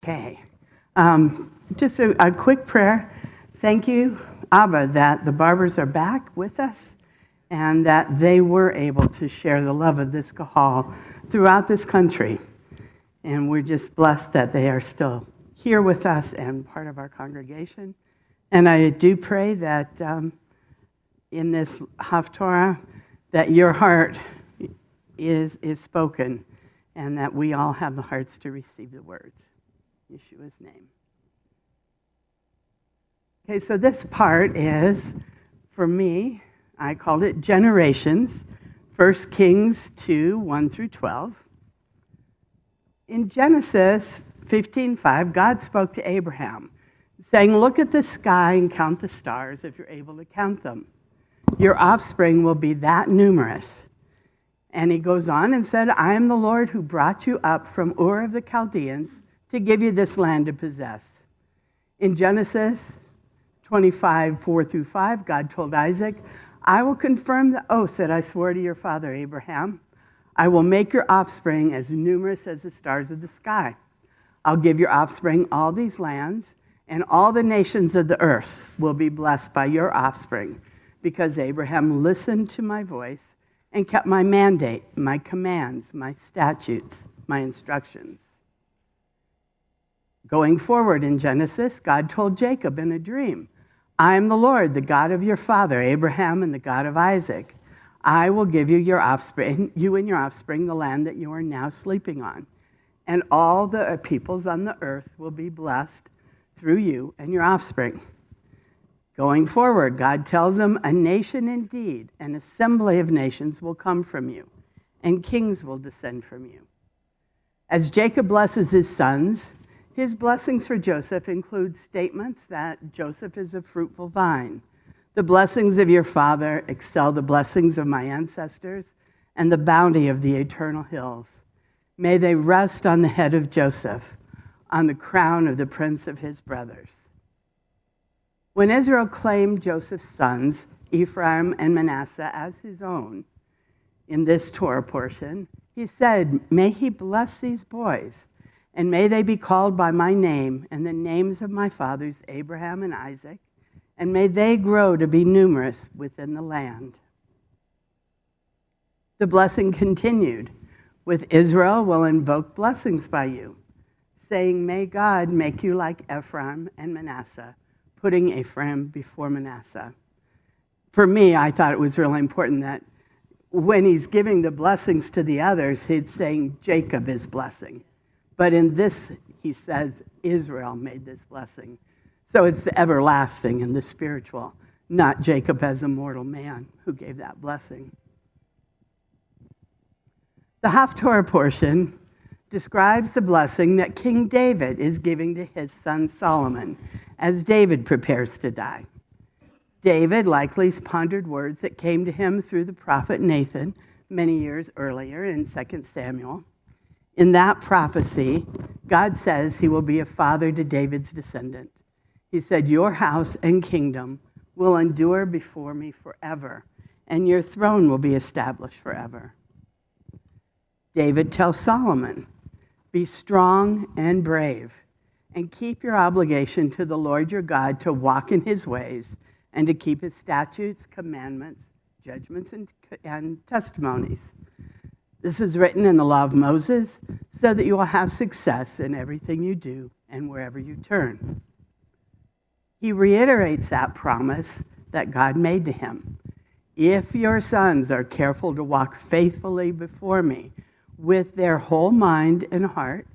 Okay. Just a quick prayer. Thank you, Abba, that the Barbers are back with us and that they were able to share the love of this Kahal throughout this country. And we're just blessed that they are still here with us and part of our congregation. And I do pray that in this Haftarah, that your heart is spoken and that we all have the hearts to receive the words. In Yeshua's name. Okay, so this part is, for me, I called it Generations, 1 Kings 2, 1 through 12. In Genesis 15:5, God spoke to Abraham, saying, "Look at the sky and count the stars if you're able to count them. Your offspring will be that numerous." And he goes on and said, "I am the Lord who brought you up from Ur of the Chaldeans to give you this land to possess." In Genesis 25, 4 through 5, God told Isaac, "I will confirm the oath that I swore to your father Abraham. I will make your offspring as numerous as the stars of the sky. I'll give your offspring all these lands, and all the nations of the earth will be blessed by your offspring, because Abraham listened to my voice and kept my mandate, my commands, my statutes, my instructions." Going forward in Genesis, God told Jacob in a dream, "I am the Lord, the God of your father Abraham and the God of Isaac. I will give you and your offspring, the land that you are now sleeping on. And all the peoples on the earth will be blessed through you and your offspring." Going forward, God tells them, "A nation indeed, an assembly of nations will come from you, and kings will descend from you." As Jacob blesses his sons, his blessings for Joseph include statements that Joseph is a fruitful vine. "The blessings of your father excel the blessings of my ancestors, and the bounty of the eternal hills. May they rest on the head of Joseph, on the crown of the prince of his brothers." When Israel claimed Joseph's sons, Ephraim and Manasseh, as his own, in this Torah portion, he said, "May he bless these boys, and may they be called by my name and the names of my fathers Abraham and Isaac, and may they grow to be numerous within the land." The blessing continued with, "Israel will invoke blessings by you, saying, may God make you like Ephraim and Manasseh," putting Ephraim before Manasseh. For me, I thought it was really important that when he's giving the blessings to the others, he's saying Jacob is blessing. But in this, he says Israel made this blessing. So it's the everlasting and the spiritual, not Jacob as a mortal man who gave that blessing. The Haftarah portion describes the blessing that King David is giving to his son Solomon as David prepares to die. David likely pondered words that came to him through the prophet Nathan many years earlier in 2 Samuel. In that prophecy, God says he will be a father to David's descendant. He said, "Your house and kingdom will endure before me forever, and your throne will be established forever." David tells Solomon, "Be strong and brave, and keep your obligation to the Lord your God to walk in his ways and to keep his statutes, commandments, judgments, and testimonies. This is written in the law of Moses so that you will have success in everything you do and wherever you turn." He reiterates that promise that God made to him. "If your sons are careful to walk faithfully before me with their whole mind and heart,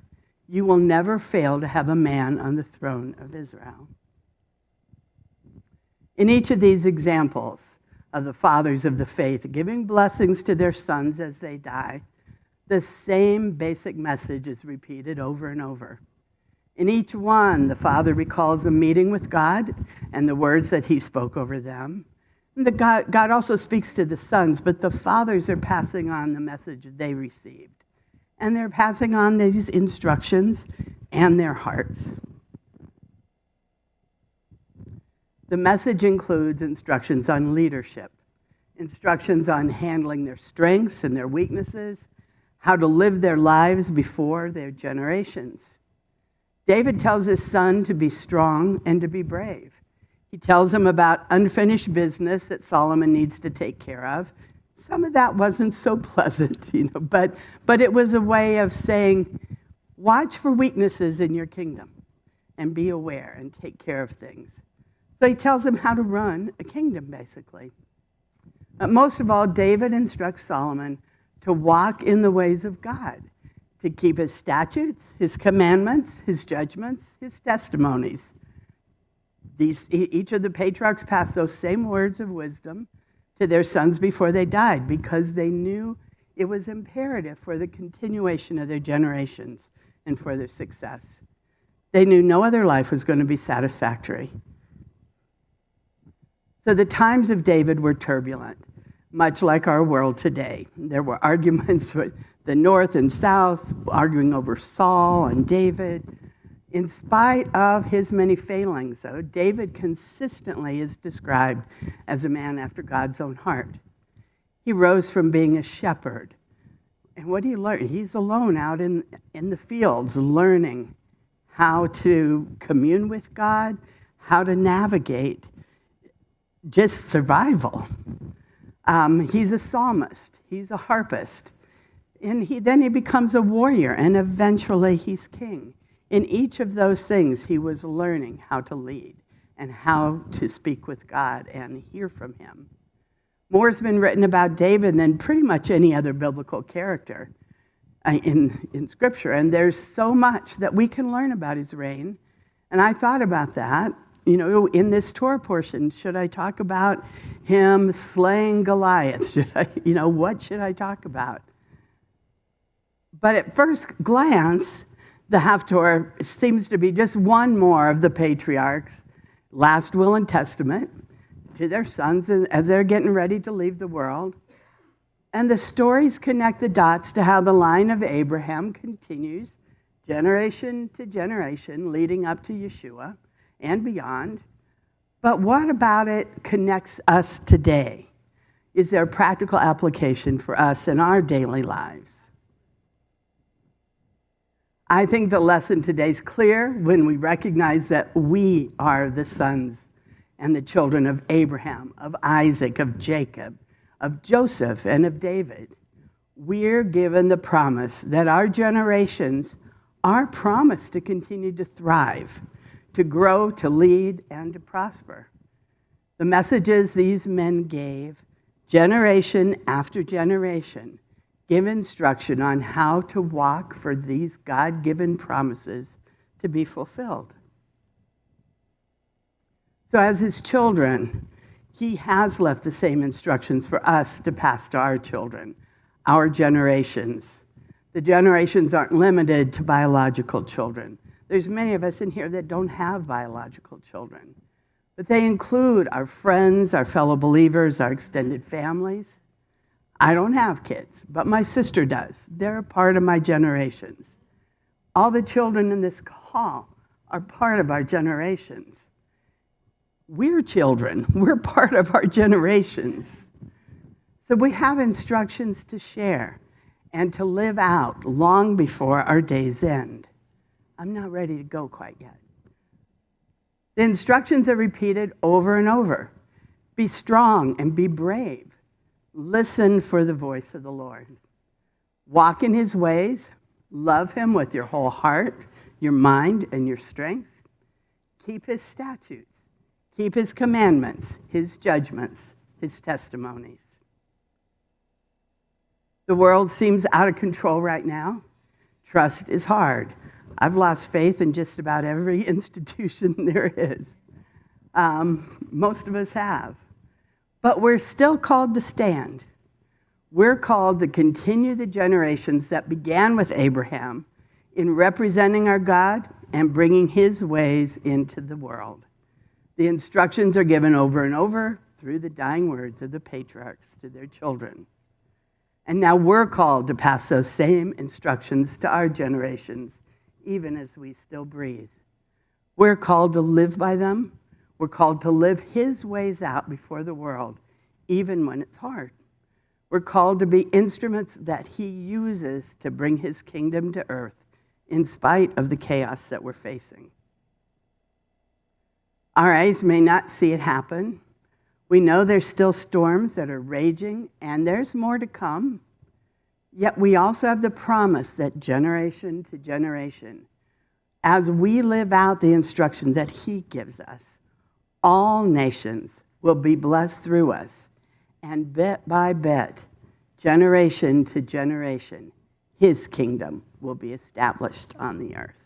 you will never fail to have a man on the throne of Israel." In each of these examples of the fathers of the faith giving blessings to their sons as they die, the same basic message is repeated over and over. In each one, the father recalls a meeting with God and the words that he spoke over them. And God also speaks to the sons, but the fathers are passing on the message they received. And they're passing on these instructions and their hearts. The message includes instructions on leadership, instructions on handling their strengths and their weaknesses, how to live their lives before their generations. David tells his son to be strong and to be brave. He tells him about unfinished business that Solomon needs to take care of. Some of that wasn't so pleasant, but it was a way of saying, watch for weaknesses in your kingdom and be aware and take care of things. So he tells him how to run a kingdom, basically. Most of all, David instructs Solomon to walk in the ways of God, to keep his statutes, his commandments, his judgments, his testimonies. Each of the patriarchs passed those same words of wisdom to their sons before they died, because they knew it was imperative for the continuation of their generations and for their success. They knew no other life was going to be satisfactory. So the times of David were turbulent, much like our world today. There were arguments with the North and South, arguing over Saul and David. In spite of his many failings, though, David consistently is described as a man after God's own heart. He rose from being a shepherd. And what do you learn? He's alone out in the fields, learning how to commune with God, how to navigate just survival. He's a psalmist. He's a harpist. And then he becomes a warrior, and eventually he's king. In each of those things, he was learning how to lead and how to speak with God and hear from him. More's been written about David than pretty much any other biblical character in Scripture, and there's so much that we can learn about his reign. And I thought about that, in this Torah portion. Should I talk about him slaying Goliath? What should I talk about? But at first glance, the Haftarah seems to be just one more of the patriarchs' last will and testament to their sons as they're getting ready to leave the world. And the stories connect the dots to how the line of Abraham continues generation to generation, leading up to Yeshua and beyond. But what about it connects us today? Is there a practical application for us in our daily lives? I think the lesson today is clear when we recognize that we are the sons and the children of Abraham, of Isaac, of Jacob, of Joseph, and of David. We're given the promise that our generations are promised to continue to thrive, to grow, to lead, and to prosper. The messages these men gave, generation after generation, give instruction on how to walk for these God-given promises to be fulfilled. So as his children, he has left the same instructions for us to pass to our children, our generations. The generations aren't limited to biological children. There's many of us in here that don't have biological children, but they include our friends, our fellow believers, our extended families. I don't have kids, but my sister does. They're a part of my generations. All the children in this hall are part of our generations. We're children. We're part of our generations. So we have instructions to share and to live out long before our days end. I'm not ready to go quite yet. The instructions are repeated over and over. Be strong and be brave. Listen for the voice of the Lord. Walk in his ways. Love him with your whole heart, your mind, and your strength. Keep his statutes. Keep his commandments, his judgments, his testimonies. The world seems out of control right now. Trust is hard. I've lost faith in just about every institution there is. Most of us have. But we're still called to stand. We're called to continue the generations that began with Abraham in representing our God and bringing his ways into the world. The instructions are given over and over through the dying words of the patriarchs to their children. And now we're called to pass those same instructions to our generations, even as we still breathe. We're called to live by them. We're called to live his ways out before the world, even when it's hard. We're called to be instruments that he uses to bring his kingdom to earth in spite of the chaos that we're facing. Our eyes may not see it happen. We know there's still storms that are raging, and there's more to come. Yet we also have the promise that generation to generation, as we live out the instruction that he gives us, all nations will be blessed through us. And bit by bit, generation to generation, his kingdom will be established on the earth.